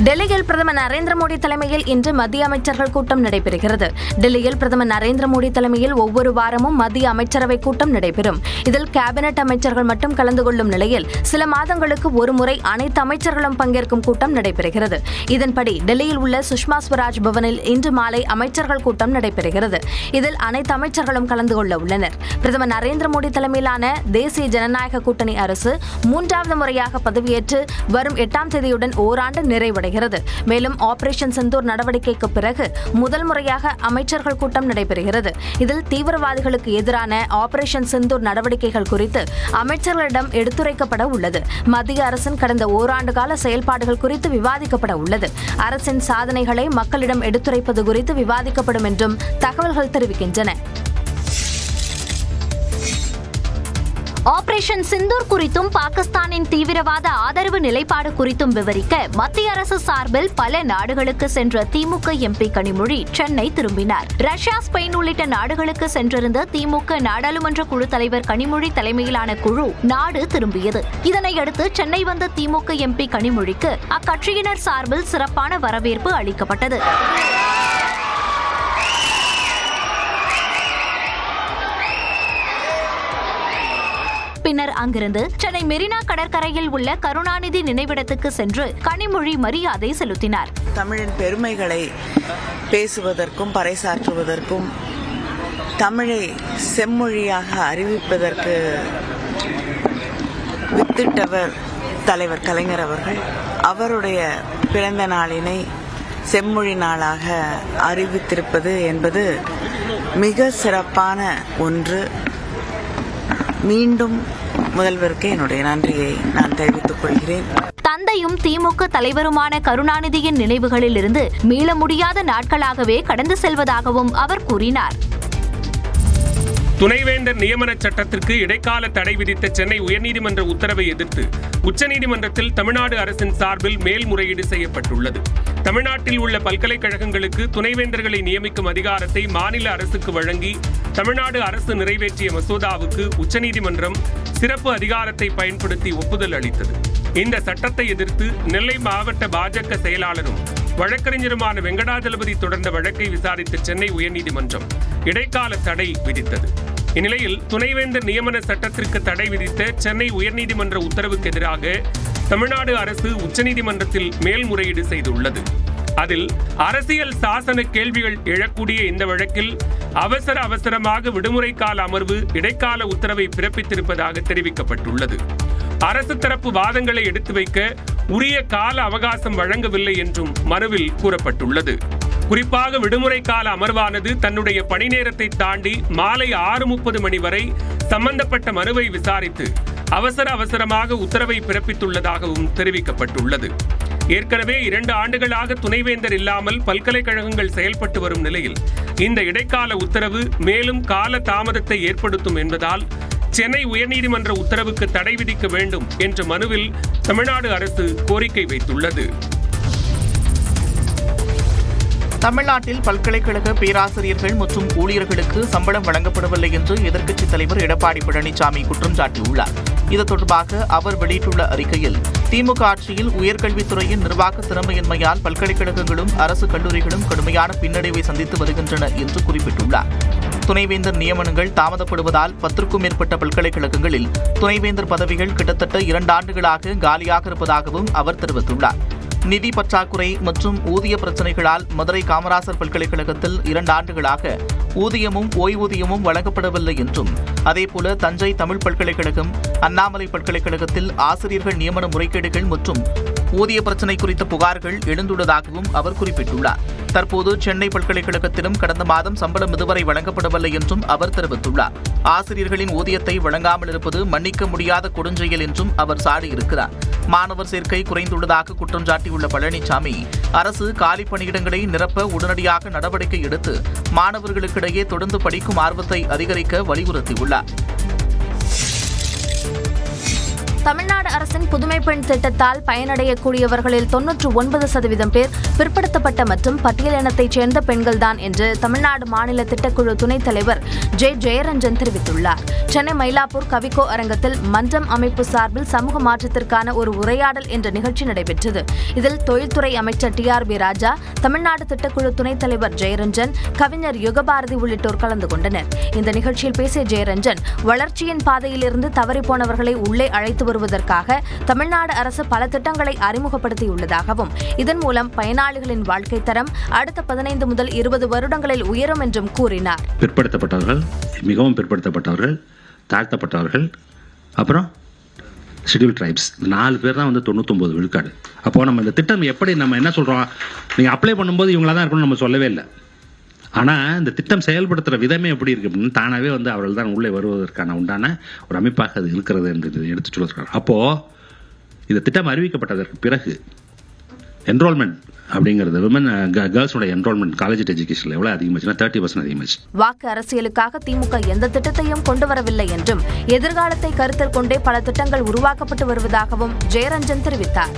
டெல்லியில் பிரதமர் நரேந்திர மோடி தலைமையில் இன்று மத்திய அமைச்சர்கள் கூட்டம் நடைபெறுகிறது. டெல்லியில் பிரதமர் நரேந்திர மோடி தலைமையில் ஒவ்வொரு வாரமும் மத்திய அமைச்சரவை கூட்டம் நடைபெறும். இதில் கேபினெட் அமைச்சர்கள் மட்டும் கலந்து கொள்ளும் நிலையில் சில மாதங்களுக்கு ஒருமுறை அனைத்து அமைச்சர்களும் பங்கேற்கும் கூட்டம் நடைபெறுகிறது. இதன்படி டெல்லியில் உள்ள சுஷ்மா ஸ்வராஜ் பவனில் இன்று மாலை அமைச்சர்கள் கூட்டம் நடைபெறுகிறது. இதில் அனைத்து அமைச்சர்களும் கலந்து கொள்ள உள்ளனர். பிரதமர் நரேந்திர மோடி தலைமையிலான தேசிய ஜனநாயக கூட்டணி அரசு 3வது முறையாக பதவியேற்று வரும் 8ஆம் தேதியுடன் ஓராண்டு நிறைவடைகிறது. மேலும் ஆபரேஷன் சிந்தூர் நடவடிக்கைக்கு பிறகு முதல் முறையாக அமைச்சர்கள் கூட்டம் நடைபெறுகிறது. இதில் தீவிரவாதிகளுக்கு எதிரான ஆபரேஷன் சிந்தூர் நடவடிக்கைகள் குறித்து அமைச்சர்களிடம் எடுத்துரைக்கப்பட உள்ளது. மத்திய அரசின் கடந்த ஓராண்டு கால செயல்பாடுகள் குறித்து விவாதிக்கப்பட உள்ளது. அரசின் சாதனைகளை மக்களிடம் எடுத்துரைப்பது குறித்து விவாதிக்கப்படும் என்றும் தகவல்கள் தெரிவிக்கின்றன. ஆபரேஷன் சிந்தூர் குறித்தும் பாகிஸ்தானின் தீவிரவாத ஆதரவு நிலைப்பாடு குறித்தும் விவரிக்க மத்திய அரசு சார்பில் பல நாடுகளுக்கு சென்ற திமுக எம்பி கனிமொழி சென்னை திரும்பினார். ரஷ்யா, ஸ்பெயின் உள்ளிட்ட நாடுகளுக்கு சென்றிருந்த திமுக நாடாளுமன்ற குழு தலைவர் கனிமொழி தலைமையிலான குழு நாடு திரும்பியது. இதனையடுத்து சென்னை வந்த திமுக எம்பி கனிமொழிக்கு அக்கட்சியினர் சார்பில் சிறப்பான வரவேற்பு அளிக்கப்பட்டது. பின்னர் அங்கிருந்து சென்னை மெரினா கடற்கரையில் உள்ள கருணாநிதி நினைவிடத்துக்கு சென்று கனிமொழி மரியாதை செலுத்தினார். தமிழின் பெருமைகளை பேசுவதற்கும் பறைசாற்றுவதற்கும் தமிழை செம்மொழியாக அறிவிப்பதற்கு வித்திட்டவர் தலைவர் கலைஞர் அவர்கள். அவருடைய பிறந்த நாளினை செம்மொழி நாளாக அறிவித்திருப்பது என்பது மிக சிறப்பான ஒன்று. மீண்டும் முதல்வருக்கு என்னுடைய நன்றியை நான் தெரிவித்துக் கொள்கிறேன். தந்தையும் திமுக தலைவருமான கருணாநிதியின் நினைவுகளில் இருந்து மீள முடியாத நாட்களாகவே கடந்து செல்வதாகவும் அவர் கூறினார். துணைவேந்தர் நியமன சட்டத்திற்கு இடைக்கால தடை விதித்த சென்னை உயர்நீதிமன்ற உத்தரவை எதிர்த்து உச்சநீதிமன்றத்தில் தமிழ்நாடு அரசின் சார்பில் மேல்முறையீடு செய்யப்பட்டுள்ளது. தமிழ்நாட்டில் உள்ள பல்கலைக்கழகங்களுக்கு துணைவேந்தர்களை நியமிக்கும் அதிகாரத்தை மாநில அரசுக்கு வழங்கி தமிழ்நாடு அரசு நிறைவேற்றிய மசோதாவுக்கு உச்சநீதிமன்றம் சிறப்பு அதிகாரத்தை பயன்படுத்தி ஒப்புதல் அளித்தது. இந்த சட்டத்தை எதிர்த்து நெல்லை மாவட்ட பாஜக செயலாளரும் வழக்கறிஞருமான வெங்கடாஜலபதி தொடர்ந்த வழக்கை விசாரித்த சென்னை உயர்நீதிமன்றம் இடைக்கால தடை விதித்தது. இந்நிலையில் துணைவேந்தர் நியமன சட்டத்திற்கு தடை விதித்த சென்னை உயர்நீதிமன்ற உத்தரவுக்கு எதிராக தமிழ்நாடு அரசு உச்சநீதிமன்றத்தில் மேல்முறையீடு செய்துள்ளது. அதில் அரசியல் சாசன கேள்விகள் எழக்கூடிய இந்த வழக்கில் அவசரமாக விடுமுறை கால அமர்வு இடைக்கால உத்தரவை பிறப்பித்திருப்பதாக தெரிவிக்கப்பட்டுள்ளது. அரசு தரப்பு வாதங்களை எடுத்து வைக்க உரிய கால அவகாசம் வழங்கவில்லை என்றும் மனுவில் கூறப்பட்டுள்ளது. குறிப்பாக விடுமுறை கால அமர்வானது தன்னுடைய பணி நேரத்தை தாண்டி மாலை 6:30 மணி வரை சம்பந்தப்பட்ட மனுவை விசாரித்து அவசரமாக உத்தரவை பிறப்பித்துள்ளதாகவும் தெரிவிக்கப்பட்டுள்ளது. ஏற்கனவே 2 ஆண்டுகளாக துணைவேந்தர் இல்லாமல் பல்கலைக்கழகங்கள் செயல்பட்டு வரும் நிலையில் இந்த இடைக்கால உத்தரவு மேலும் கால தாமதத்தை ஏற்படுத்தும் என்பதால் சென்னை உயர்நீதிமன்ற உத்தரவுக்கு தடை விதிக்க வேண்டும் என்ற மனுவில் தமிழ்நாடு அரசு கோரிக்கை வைத்துள்ளது. தமிழ்நாட்டில் பல்கலைக்கழக பேராசிரியர்கள் மற்றும் ஊழியர்களுக்கு சம்பளம் வழங்கப்படவில்லை என்று எதிர்க்கட்சித் தலைவர் எடப்பாடி பழனிசாமி குற்றம் சாட்டியுள்ளார். இது தொடர்பாக அவர் வெளியிட்டுள்ள அறிக்கையில், திமுக ஆட்சியில் உயர்கல்வித்துறையின் நிர்வாக திறமையின்மையால் பல்கலைக்கழகங்களும் அரசு கல்லூரிகளும் கடுமையான பின்னடைவை சந்தித்து வருகின்றன என்று குறிப்பிட்டுள்ளார். துணைவேந்தர் நியமனங்கள் தாமதப்படுவதால் 10க்கும் மேற்பட்ட பல்கலைக்கழகங்களில் துணைவேந்தர் பதவிகள் கிட்டத்தட்ட 2 ஆண்டுகளாக காலியாக இருப்பதாகவும் அவர் தெரிவித்துள்ளார். நிதி பற்றாக்குறை மற்றும் ஊதிய பிரச்சினைகளால் மதுரை காமராசர் பல்கலைக்கழகத்தில் 2 ஆண்டுகளாக ஊதியமும் ஓய்வூதியமும் வழங்கப்படவில்லை என்றும், அதேபோல தஞ்சை தமிழ் பல்கலைக்கழகம், அண்ணாமலை பல்கலைக்கழகத்தில் ஆசிரியர்கள் நியமன முறைகேடுகள் மற்றும் ஊதிய பிரச்சினை குறித்த புகார்கள் எழுந்துள்ளதாகவும் அவர் குறிப்பிட்டுள்ளார். தற்போது சென்னை பல்கலைக்கழகத்திலும் கடந்த மாதம் சம்பளம் இதுவரை வழங்கப்படவில்லை என்றும் அவர் தெரிவித்துள்ளார். ஆசிரியர்களின் ஊதியத்தை வழங்காமல் இருப்பது மன்னிக்க முடியாத கொடுஞ்செயல் என்றும் அவர் சாடியிருக்கிறார். மாணவர் சேர்க்கை குறைந்துள்ளதாக குற்றம் சாட்டியுள்ள பழனிசாமி, அரசு காலி பணியிடங்களை நிரப்ப உடனடியாக நடவடிக்கை எடுத்து மாணவர்களுக்கிடையே தொடர்ந்து படிக்கும் ஆர்வத்தை அதிகரிக்க வலியுறுத்தியுள்ளார். தமிழ்நாடு அரசின் புதுமை பெண் திட்டத்தால் பயனடையக்கூடியவர்களில் 99% பேர் பிற்படுத்தப்பட்ட மற்றும் பட்டியலினத்தைச் சேர்ந்த பெண்கள்தான் என்று தமிழ்நாடு மாநில திட்டக்குழு துணைத் தலைவர் ஜெயரஞ்சன் தெரிவித்துள்ளார். சென்னை மயிலாப்பூர் கவிக்கோ அரங்கத்தில் மன்றம் அமைப்பு சார்பில் சமூக மாற்றத்திற்கான ஒரு உரையாடல் என்ற நிகழ்ச்சி நடைபெற்றது. இதில் தொழில்துறை அமைச்சர் TRB ராஜா, தமிழ்நாடு திட்டக்குழு துணைத் தலைவர் ஜெயரஞ்சன், கவிஞர் யுகபாரதி உள்ளிட்டோர் கலந்து கொண்டனர். இந்த நிகழ்ச்சியில் பேசிய ஜெயரஞ்சன், வளர்ச்சியின் பாதையிலிருந்து தவறிப்போனவர்களை உள்ளே அழைத்து வருவதற்காக தமிழ்நாடு அரசு பல திட்டங்களை அறிமுகப்படுத்தியுள்ளதாகவும் இதன் மூலம் பயனாளிகளின் வாழ்க்கை தரம் அடுத்த 15 முதல் 20 வருடங்களில் உயரும் என்றும் கூறினார். பிற்படுத்தப்பட்டவர்கள், மிகவும் பிற்படுத்தப்பட்டவர்கள், தாழ்த்தப்பட்டவர்கள், அப்புறம் ஷெட்யூல் ட்ரைப்ஸ், 4 பேர் தான் 99 விழுக்காடு. அப்போது நம்ம இந்த திட்டம் எப்படி நம்ம என்ன சொல்கிறோம், நீங்கள் அப்ளை பண்ணும்போது இவங்களா தான் இருக்கணும்னு நம்ம சொல்லவே இல்லை. ஆனால் இந்த திட்டம் செயல்படுத்துகிற விதமே எப்படி இருக்கு அப்படின்னு தானாகவே அவர்கள் தான் உள்ளே வருவதற்கான உண்டான ஒரு அமைப்பாக அது இருக்கிறது என்று எடுத்து சொல்லியிருக்காங்க. அப்போது இந்த திட்டம் அறிவிக்கப்பட்டதற்கு பிறகு என்ரோல்மெண்ட் அப்படிங்கிறது விமன் கேர்ள்ஸோட என்ரோல்மெண்ட் காலேஜ் எஜுகேஷனில் எவ்வளோ அதிகமாச்சுன்னா 30% அதிகமாச்சு. வாக்கு அரசியலுக்காக திமுக எந்த திட்டத்தையும் கொண்டு வரவில்லை என்றும் எதிர்காலத்தை கருத்தில் கொண்டே பல திட்டங்கள் உருவாக்கப்பட்டு வருவதாகவும் ஜெயரஞ்சன் தெரிவித்தார்.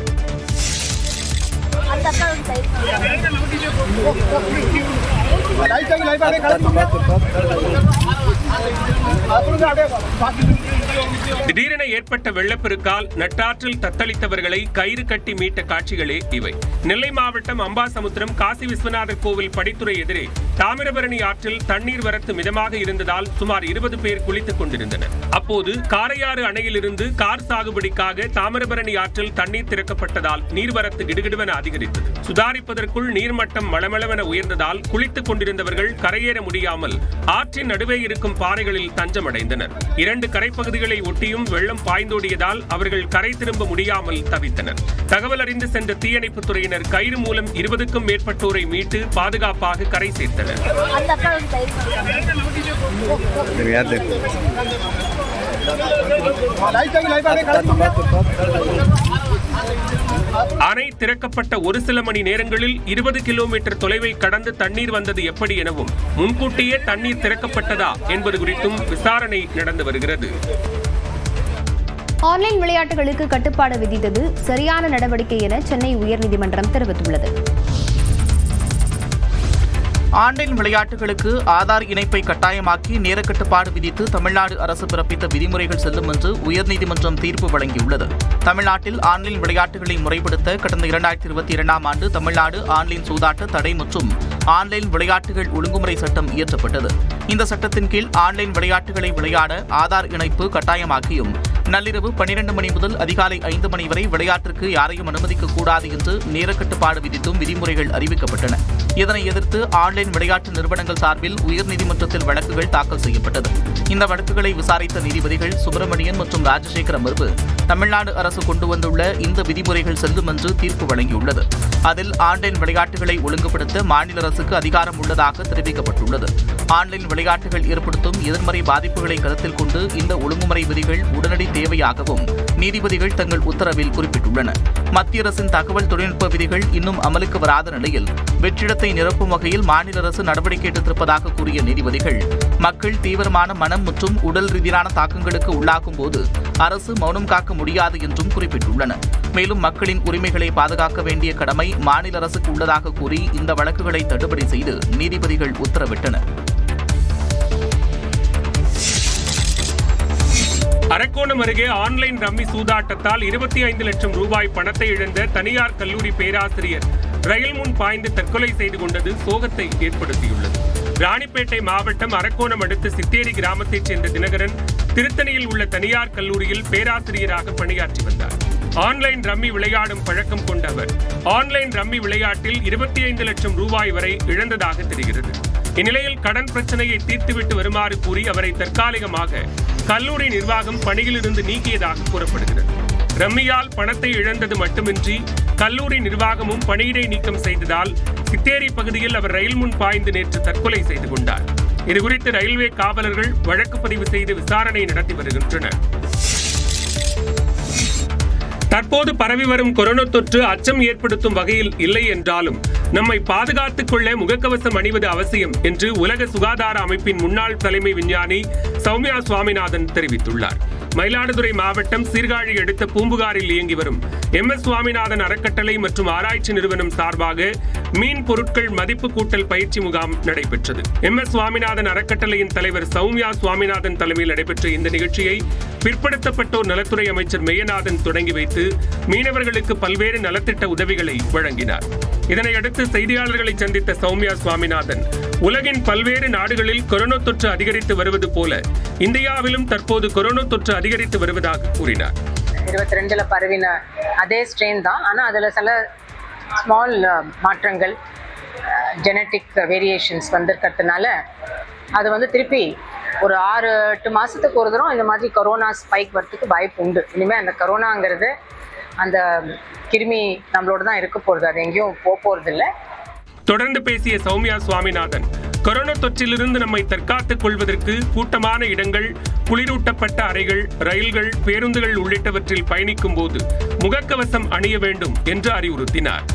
திடீரென ஏற்பட்ட வெள்ளப்பெருக்கால் நட்டாற்றில் தத்தளித்தவர்களை கயிறு கட்டி மீட்ட காட்சிகளே இவை. நெல்லை மாவட்டம் அம்பாசமுத்திரம் காசி விஸ்வநாதர் கோவில் படித்துறை எதிரே தாமிரபரணி ஆற்றில் தண்ணீர் வரத்து மிதமாக இருந்ததால் சுமார் 20 பேர் குளித்துக் கொண்டிருந்தனர். அப்போது காரையாறு அணையிலிருந்து கார் சாகுபடிக்காக தாமிரபரணி ஆற்றில் தண்ணீர் திறக்கப்பட்டதால் நீர்வரத்து கிடுகிடுவென அதிகரித்தது. சுதாரிப்பதற்குள் நீர்மட்டம் மளமளவென உயர்ந்ததால் குளித்துக் கொண்டிருந்தவர்கள் கரையேற முடியாமல் ஆற்றின் நடுவே இருக்கும் பாறைகளில் தஞ்சமடைந்தனர். 2 கரைப்பகுதிகளை ஒட்டியும் வெள்ளம் பாய்ந்தோடியதால் அவர்கள் கரை திரும்ப முடியாமல் தவித்தனர். தகவல் அறிந்து சென்ற தீயணைப்புத் துறையினர் கயிறு மூலம் 20க்கும் மேற்பட்டோரை மீட்டு பாதுகாப்பாக கரை சேர்த்தனர். அணை திறக்கப்பட்ட ஒரு சில மணி நேரங்களில் 20 கிலோமீட்டர் தொலைவை கடந்து தண்ணீர் வந்தது எப்படி எனவும் முன்கூட்டியே தண்ணீர் திறக்கப்பட்டதா என்பது குறித்தும் விசாரணை நடந்து வருகிறது. ஆன்லைன் விளையாட்டுகளுக்கு கட்டுப்பாடு விதித்தது சரியான நடவடிக்கை என சென்னை உயர்நீதிமன்றம் தெரிவித்துள்ளது. ஆன்லைன் விளையாட்டுகளுக்கு ஆதார் இணைப்பை கட்டாயமாக்கி நேர கட்டுப்பாடு விதித்து தமிழ்நாடு அரசு பிறப்பித்த விதிமுறைகள் செல்லும் என்று உயர்நீதிமன்றம் தீர்ப்பு வழங்கியுள்ளது. தமிழ்நாட்டில் ஆன்லைன் விளையாட்டுகளை முறைப்படுத்த கடந்த 2022ஆம் ஆண்டு தமிழ்நாடு ஆன்லைன் சூதாட்ட தடை மற்றும் ஆன்லைன் விளையாட்டுகள் ஒழுங்குமுறை சட்டம் இயற்றப்பட்டது. இந்த சட்டத்தின் கீழ் ஆன்லைன் விளையாட்டுகளை விளையாட ஆதார் இணைப்பு கட்டாயமாக்கியும் நள்ளிரவு 12 மணி முதல் அதிகாலை 5 மணி வரை விளையாட்டிற்கு யாரையும் அனுமதிக்கக்கூடாது என்று நேர கட்டுப்பாடு விதித்தும் விதிமுறைகள் அறிவிக்கப்பட்டன. இதனை எதிர்த்து ஆன்லைன் விளையாட்டு நிறுவனங்கள் சார்பில் உயர்நீதிமன்றத்தில் வழக்குகள் தாக்கல் செய்யப்பட்டது. இந்த வழக்குகளை விசாரித்த நீதிபதிகள் சுப்பிரமணியன் மற்றும் ராஜசேகர் அமர்வு தமிழ்நாடு அரசு கொண்டு வந்துள்ள இந்த விதிமுறைகள் செல்லும் என்று தீர்ப்பு வழங்கியுள்ளது. அதில் ஆன்லைன் விளையாட்டுகளை ஒழுங்குபடுத்த மாநில அரசுக்கு அதிகாரம் உள்ளதாக தெரிவிக்கப்பட்டுள்ளது. ஆன்லைன் விளையாட்டுகள் ஏற்படுத்தும் எதிர்மறை பாதிப்புகளை கருத்தில் கொண்டு இந்த ஒழுங்குமுறை விதிகள் உடனடி தேவையாகவும் நீதிபதிகள் தங்கள் உத்தரவில் குறிப்பிட்டுள்ளனர். மத்திய அரசின் தகவல் தொழில்நுட்ப விதிகள் இன்னும் அமலுக்கு வராத நிலையில் வெற்றிடத்தை நிரப்பும் வகையில் மாநில அரசு நடவடிக்கை எடுத்திருப்பதாக கூறிய நீதிபதிகள் மக்கள் தீவிரமான மனம் மற்றும் உடல் ரீதியான தாக்கங்களுக்கு உள்ளாகும் போது அரசு மௌனம் காக்க முடியாது என்றும் குறிப்பிட்டுள்ளனர். மேலும் மக்களின் உரிமைகளை பாதுகாக்க வேண்டிய கடமை மாநில அரசுக்கு உள்ளதாக கூறி இந்த வழக்குகளை தள்ளுபடி செய்து நீதிபதிகள் உத்தரவிட்டனர். அரக்கோணம் அருகே ஆன்லைன் ரம்மி சூதாட்டத்தால் 25 லட்சம் ரூபாய் பணத்தை இழந்த தனியார் கல்லூரி பேராசிரியர் ரயில் முன் பாய்ந்து தற்கொலை செய்து கொண்டது சோகத்தை ஏற்படுத்தியுள்ளது. ராணிப்பேட்டை மாவட்டம் அரக்கோணம் அடுத்த சித்தேரி கிராமத்தைச் சேர்ந்த தினகரன் திருத்தணியில் உள்ள தனியார் கல்லூரியில் பேராசிரியராக பணியாற்றி வந்தார். ஆன்லைன் ரம்மி விளையாடும் பழக்கம் கொண்ட அவர் ஆன்லைன் ரம்மி விளையாட்டில் 25 லட்சம் ரூபாய் வரை இழந்ததாக தெரிகிறது. இந்நிலையில் கடன் பிரச்சனையை தீர்த்துவிட்டு வருமாறு கூறி அவரை தற்காலிகமாக கல்லூரி நிர்வாகம் பணியிலிருந்து நீக்கியதாக கூறப்படுகிறது. ரம்மியால் பணத்தை இழந்தது மட்டுமின்றி கல்லூரி நிர்வாகமும் பணியிடை நீக்கம் செய்ததால் சித்தேரி பகுதியில் அவர் ரயில் முன் பாய்ந்து நேற்று தற்கொலை செய்து கொண்டார். இதுகுறித்து ரயில்வே காவலர்கள் வழக்கு பதிவு செய்து விசாரணை நடத்தி வருகின்றனர். தற்போது பரவி வரும் கொரோனா தொற்று அச்சம் ஏற்படுத்தும் வகையில் இல்லை என்றாலும் நம்மை பாதுகாத்துக் கொள்ள முகக்கவசம் அணிவது அவசியம் என்று உலக சுகாதார அமைப்பின் முன்னாள் தலைமை விஞ்ஞானி சௌமியா சுவாமிநாதன் தெரிவித்துள்ளார். மயிலாடுதுறை மாவட்டம் சீர்காழி அடுத்த பூம்புகாரில் இயங்கி வரும் MS சுவாமிநாதன் அறக்கட்டளை மற்றும் ஆராய்ச்சி நிறுவனம் சார்பாக மீன் பொருட்கள் மதிப்பு கூட்டல் பயிற்சி முகாம் நடைபெற்றது. MS சுவாமிநாதன் அறக்கட்டளையின் தலைவர் சௌமியா சுவாமிநாதன் தலைமையில் நடைபெற்ற இந்த நிகழ்ச்சியை பிற்படுத்தப்பட்டோர் நலத்துறை அமைச்சர் மெய்யநாதன் தொடங்கி வைத்து மீனவர்களுக்கு பல்வேறு நலத்திட்ட உதவிகளை வழங்கினார். இதனையடுத்து செய்தியாளர்களை சந்தித்த சௌமியா சுவாமிநாதன் உலகின் பல்வேறு நாடுகளில் கொரோனா தொற்று அதிகரித்து வருவது போல இந்தியாவிலும் தற்போது கொரோனா தொற்று அதிகரித்து வருவதாக கூறினார். 22ல பரவின அதே ஸ்ட்ரெயின் தான், ஆனால் அதில் சில ஸ்மால் மாற்றங்கள் ஜெனட்டிக் வேரியேஷன்ஸ் வந்திருக்கிறதுனால அது திருப்பி ஒரு 6-8 மாதத்துக்கு ஒரு தரம் இந்த மாதிரி கொரோனா ஸ்பைக் வரத்துக்கு வாய்ப்பு உண்டு. இனிமேல் அந்த கொரோனாங்கிறது அந்த கிருமி நம்மளோட தான் இருக்க போகிறது, அது எங்கேயும் போகிறது இல்லை. தொடர்ந்து பேசிய சௌமியா சுவாமிநாதன் கொரோனா தொற்றிலிருந்து நம்மை தற்காத்துக் கொள்வதற்கு கூட்டமான இடங்கள், குளிரூட்டப்பட்ட அறைகள், ரயில்கள், பேருந்துகள் உள்ளிட்டவற்றில் பயணிக்கும் போது முகக்கவசம் அணிய வேண்டும் என்று அறிவுறுத்தினார்.